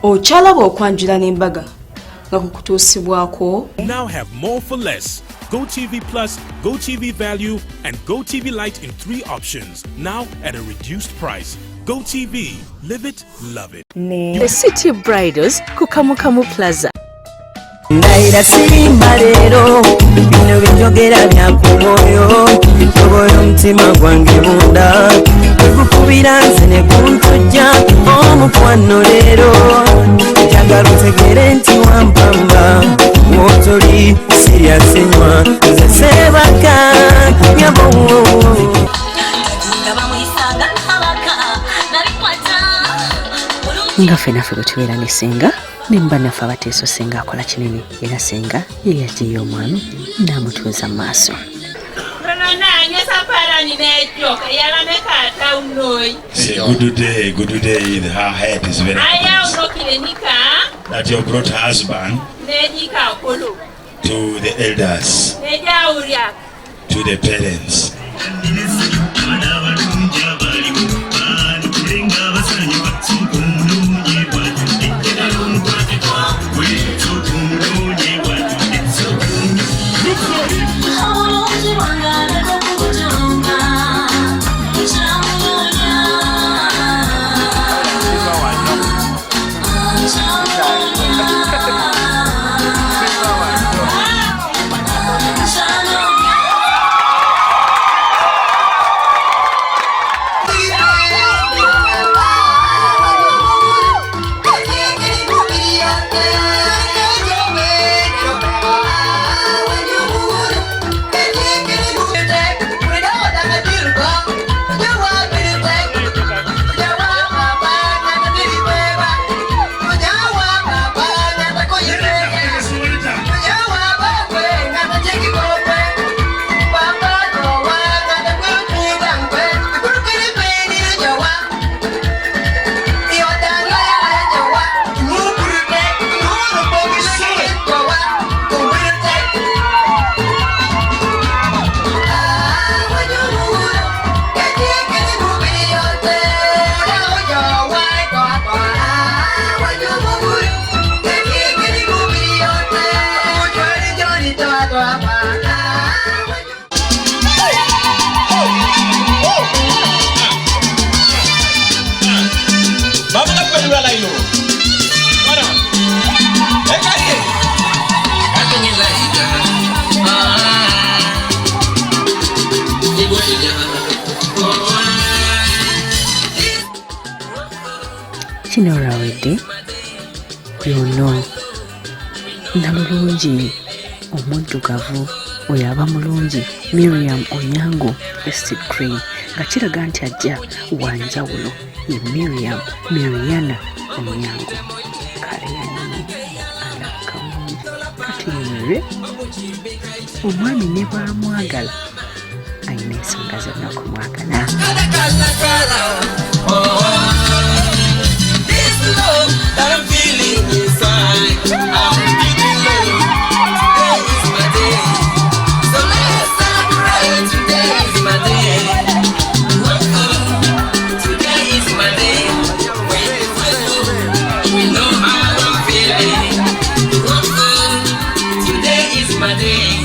Ochalaba okwanjula n'embaga nga kukutuusibwako. Now have more for less. Go TV Plus, Go TV Value, and Go TV Lite in 3 options. Now at a reduced price. Go TV. Live it, love it. The City Bridals Kukamukamu Plaza. Ndaira simba lero bino bijogera byakumoyo toboyo mtima gwange munda kukubira nze ne kuntujja omukwano lero njagala utegere nti wampamba wotoli serious enywa nze sebaka nyabo nga ffenaffe bwe tubeera ne Senga nimba naffe abateeso Senga akola kinene era Senga ye yagiye omwami n'amutuuza mu maaso. Good day. Her head is very nice. That you brought her husband to the elders, to the parents. Kinorawedde yono namulungi omuddugavu oyo aba mulungi Miriam Anyango Estate Cream nga kiraga nti ajja wanjawulo ye Miriam Miriana Anyango kale yanyini alaka mulungi kati yewe omwami ne bwamwagala ayina ensonga zonna kumwagala. Love that I'm feeling inside, I'm feeling low. Today is my day, so let's celebrate. Today is my day. Today is my day. We know how I'm feeling. Today is my day.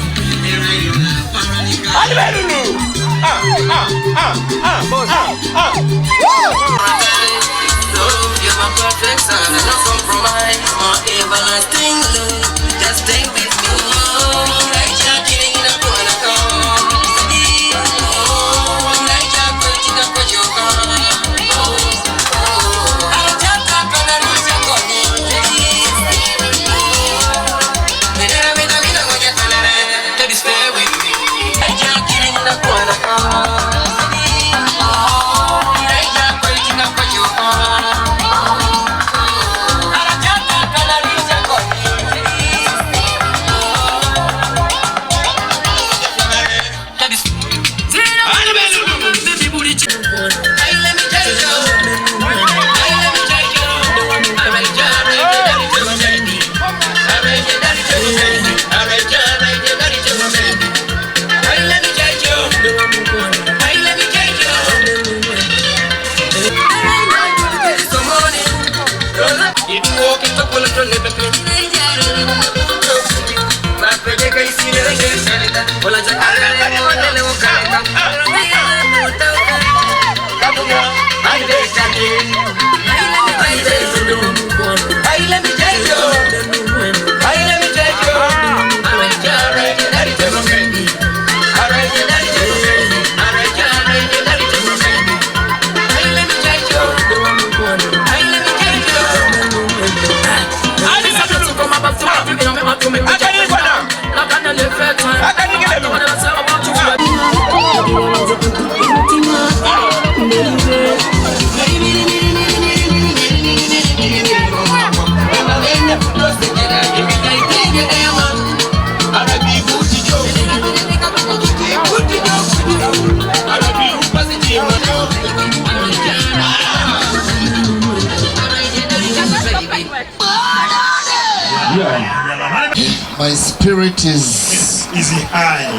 Perfection, no compromise, more everlasting love. Just stay with me. Like you're killing in a corner car. Like you're putting up with your car. I'm just not gonna lose your money. Baby, stay with me. Like you're killing in a corner car. Like you're putting up with your car. My spirit is high.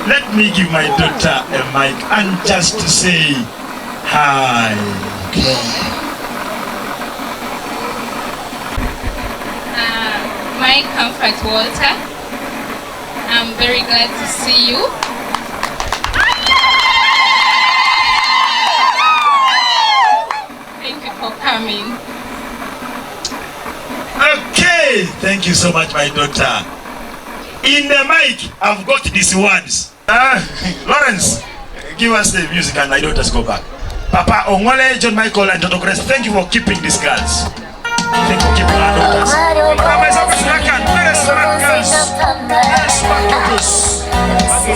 Let me give my daughter a mic and just say hi. Okay. My comfort, Wlater. I'm very glad to see you. Thank you for coming. Okay, thank you so much, my daughter. In the mic, I've got these words. Lawrence, give us the music and my daughters go back. Papa Ongole, John Michael, and Dr. Grace, thank you for keeping these girls. Thank you for keeping our daughters.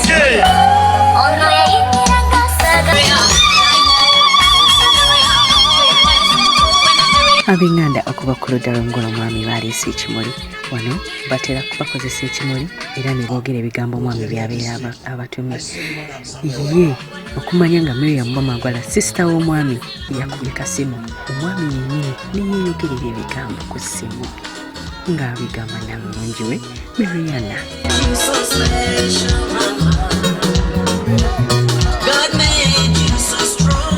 Okay. ab'enganda okuva ku ludda lw'engolo omwami baleese ekimuli wano batera bakozesa ekimuli era ne boogera ebigambo omwami byabeera abatumye ye okumanya nga Miriam Bamagwala sisita w'omwami yakubye kasimu omwami yennyini neyeeyogerera ebigambo ku ssimu ng'abigamba namulungi we Miriam. God made you so strong.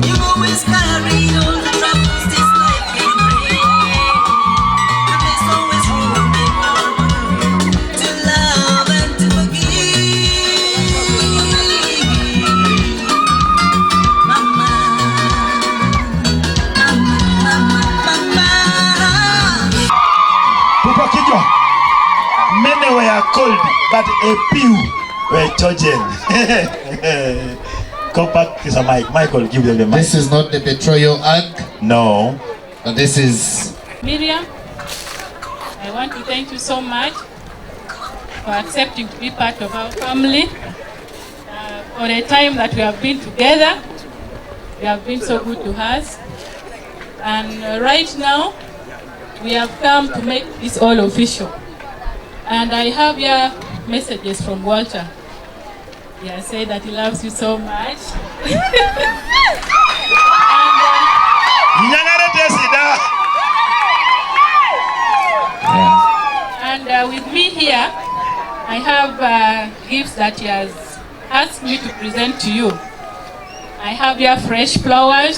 You always carry all the troubles this life can bring. And there's always room in your heart to love and to forgive. Mama, mama. Papa Kijwa, many were called, but a few were chosen. Go back to the mic. Michael, give them the mic. This is not the betrayal act. No. But this is... Miriam, I want to thank you so much for accepting to be part of our family. For the time that we have been together, you have been so good to us. And right now, we have come to make this all official. And I have your messages from Wlater. He has said that he loves you so much. And with me here, I have gifts that he has asked me to present to you. I have your fresh flowers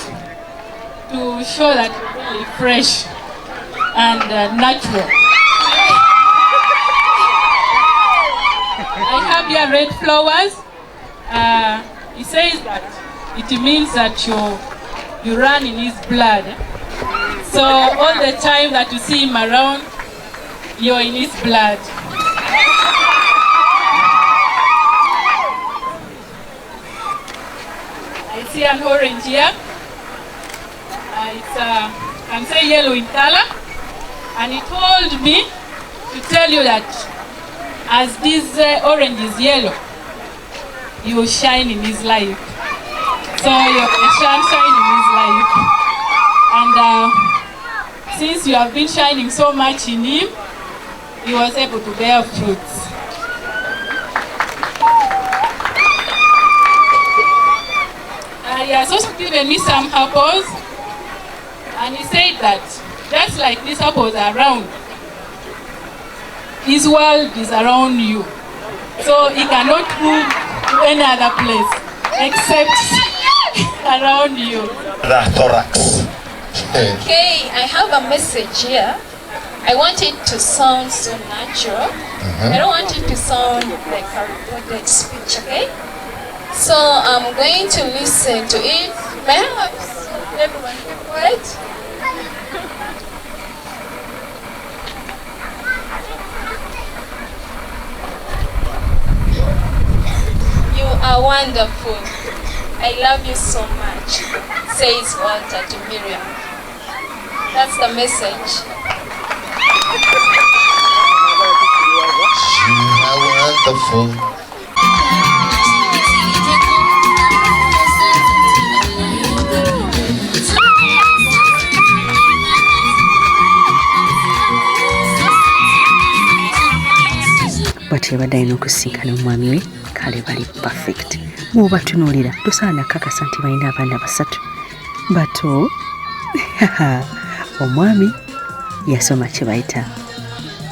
to show that you're really fresh and natural. I have your red flowers. He says that it means that you run in his blood. So all the time that you see him around, you're in his blood. I see an orange here. It's can say yellow in color. And he told me to tell you that as this orange is yellow, you will shine in his life. So you shine in his life. And since you have been shining so much in him, he was able to bear fruits. He has also given me some apples. And he said that just like these apples are round, his world is around you. So he cannot move to any other place except around you. the thorax. Okay, I have a message here. I want it to sound so natural. I don't want it to sound like a recorded speech, okay? So I'm going to listen to it. May I have everyone be quiet? You are wonderful. I love you so much, says Wlater to Miriam. That's the message. You are wonderful. bati yabadde alina okusinkana omwami we kale bali perfect bw'obatunuulira tosaana kakasa nti balina abaana basatu bato omwami yasoma kye bayita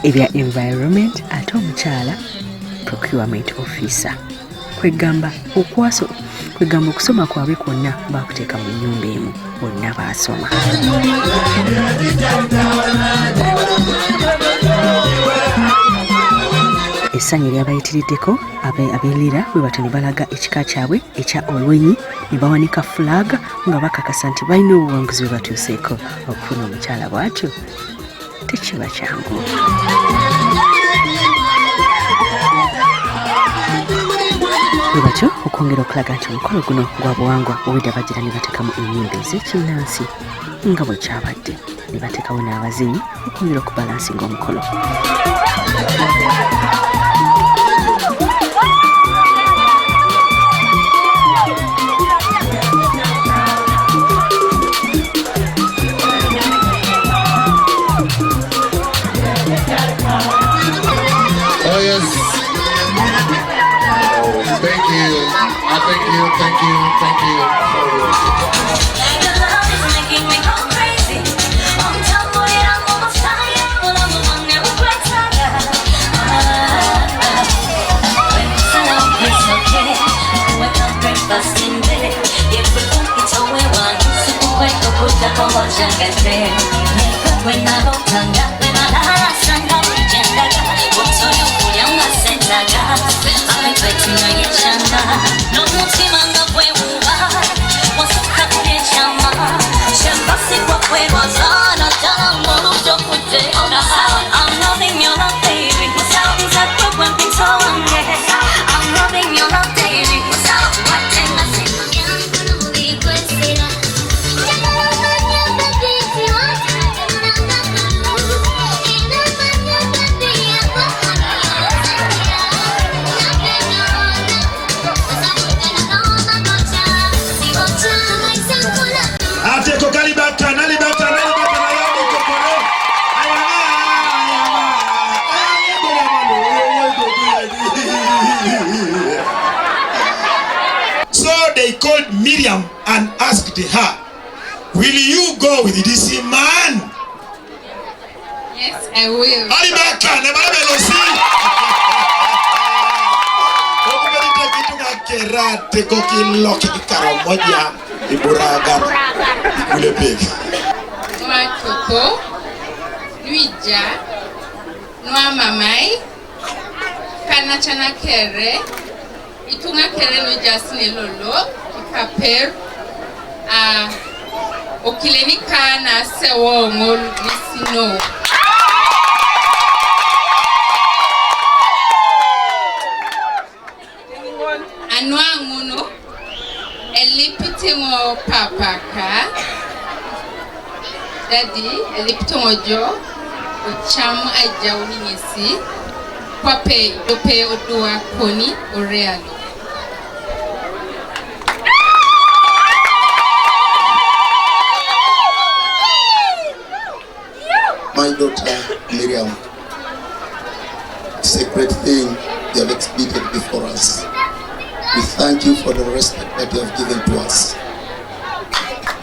ebya environment ate omukyala procurement officer kwegamba okusoma kwabwe kwonna bakuteeka mu nnyumba emu bonna baasoma. Essanyu lyabayitiriddeko abeelira bwe batyo ne balaga ekika kyabwe ekya olwenyi ne bawanika fulaga nga bakakasa nti balina obuwanguzi bwe batuuseeko okufuna omukyala bw'atyo tekiba kyangu. Bwe batyo okwongera okulaga nti omukolo guno gwa buwangwa obwedda bagira ne bateekamu ennyimba ez'ekinnansi nga bwe kyabadde ne bateekawo n'abazinyi okwongera okubalansinga omukolo. Oh yes. Thank you. Thank you. Your love is making me go crazy. On top of it, I'm almost tired. But I'm the one that will break tired. It's okay. Wake up, breakfast in bed. If we don't get away, one super wake up, put up on what you can say. When I don't turn up, when I last and I'm rejected. What's on your food? I'm not saying that. I'm expecting a yes and no mutimanga bwe buba wasukka kubyekama kyembasibwa kwebazana ddala muludde okuteera. I'm loving your love baby nzadde gwe mpita wange. I'm loving your love baby watenga So they called Miriam and asked her, will you go with this man? Yes, I will. Mwatoko, Luija, Noa Mamai, Kanachana Kere, Itunga Kere no Jasine Lolo, Kaper, Okileni Kana Sewo Ngol Lisino. Anwa Nguno, Elipitingo Papaka, Daddy, Elipitingo Jo, Ucham Aja Unisi, Pape, Dope Odua Koni, Orealo. My daughter Miriam, it's a great thing you have exhibited before us. We thank you for the respect that you have given to us.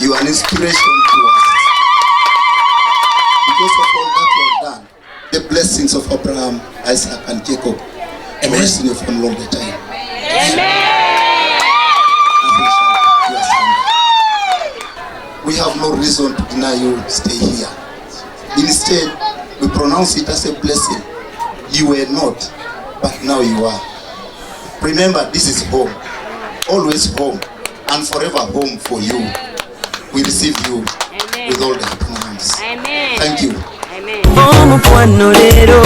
You are an inspiration to us. Because of all that you have done, the blessings of Abraham, Isaac, and Jacob rest in you from long the time. Amen. we have no reason to deny you stay here. Instead, we pronounce it as a blessing. You were not, but now you are. Remember, this is home, always home, and forever home for you. We receive you with all the open arms. Thank you. Omukwano leero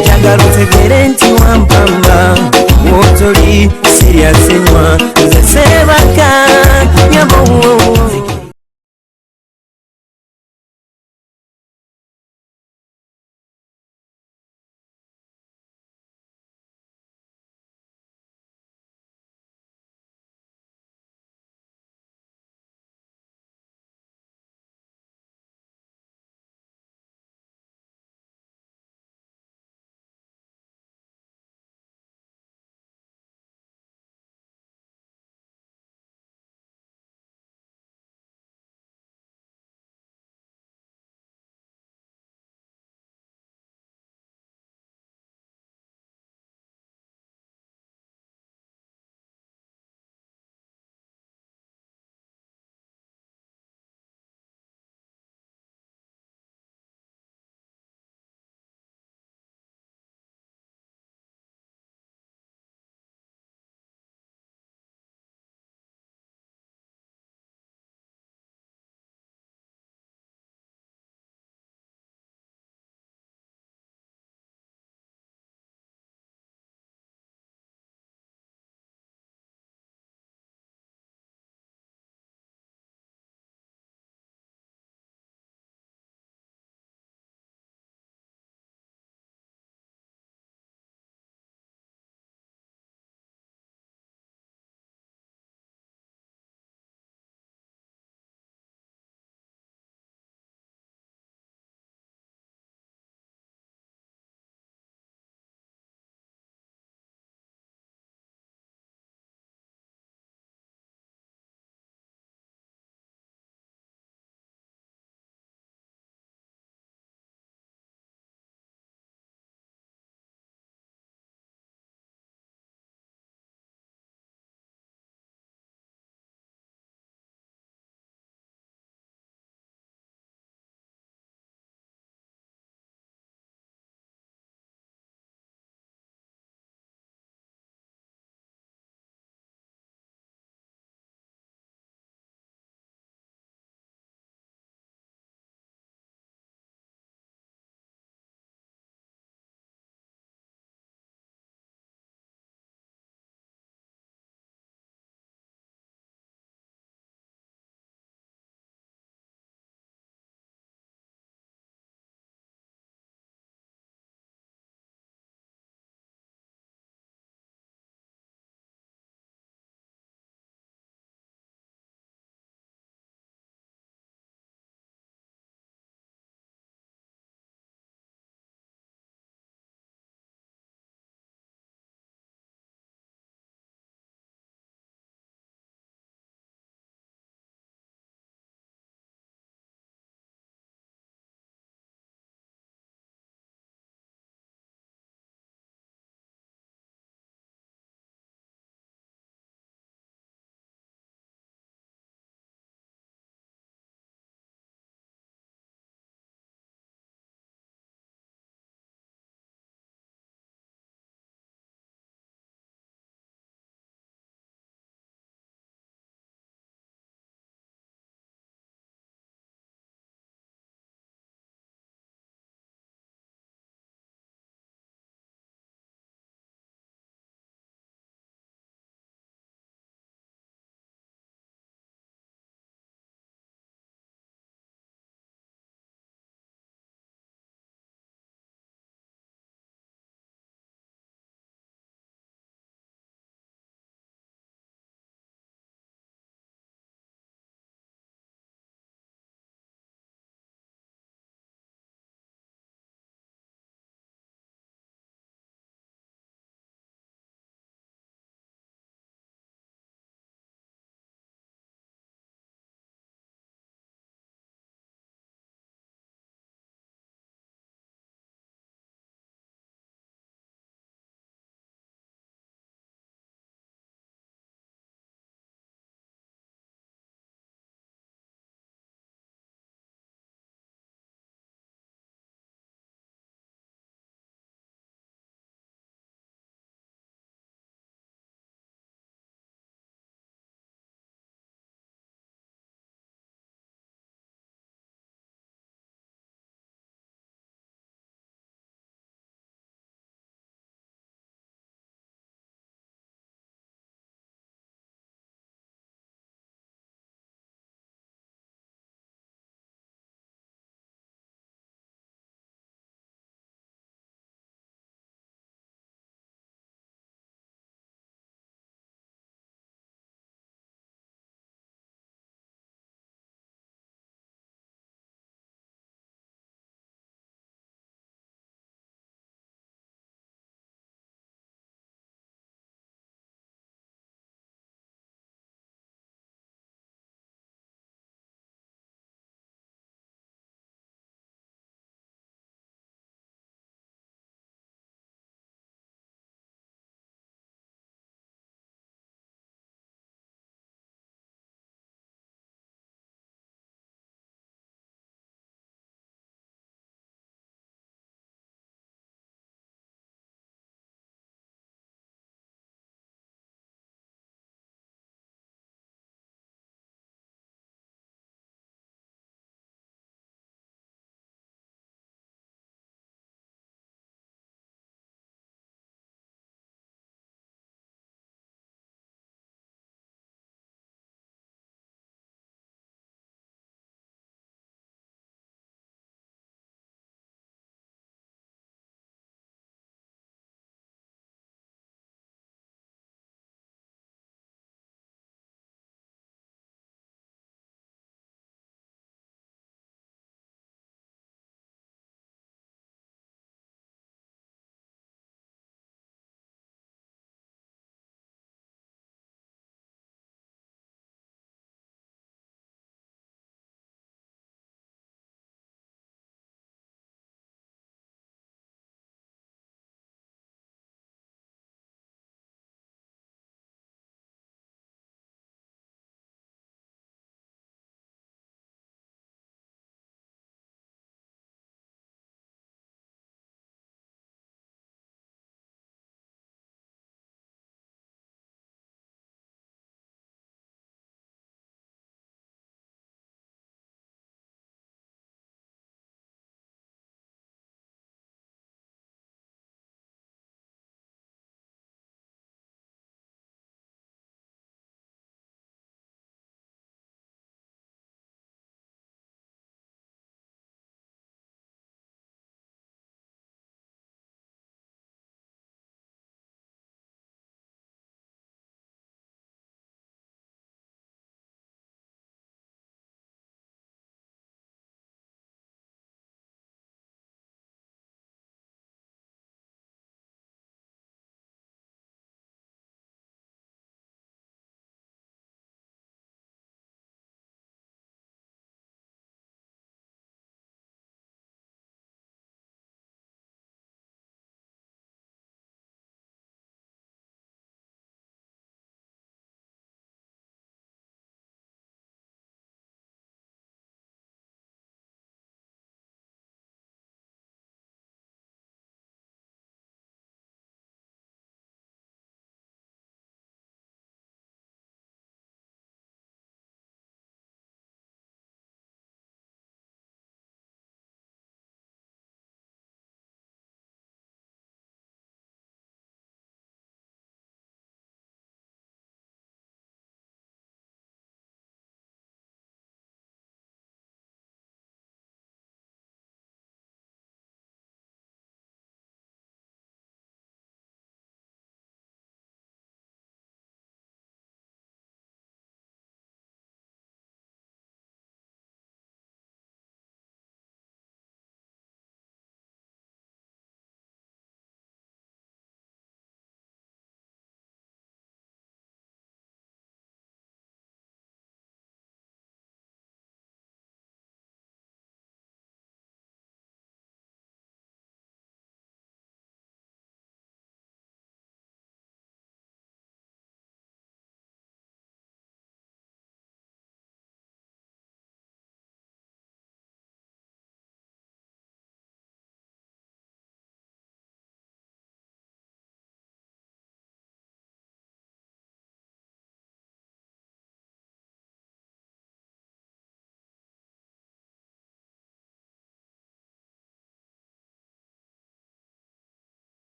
njagala otegere nti wampamba wotoli siryasenywa nze seebaka nyabo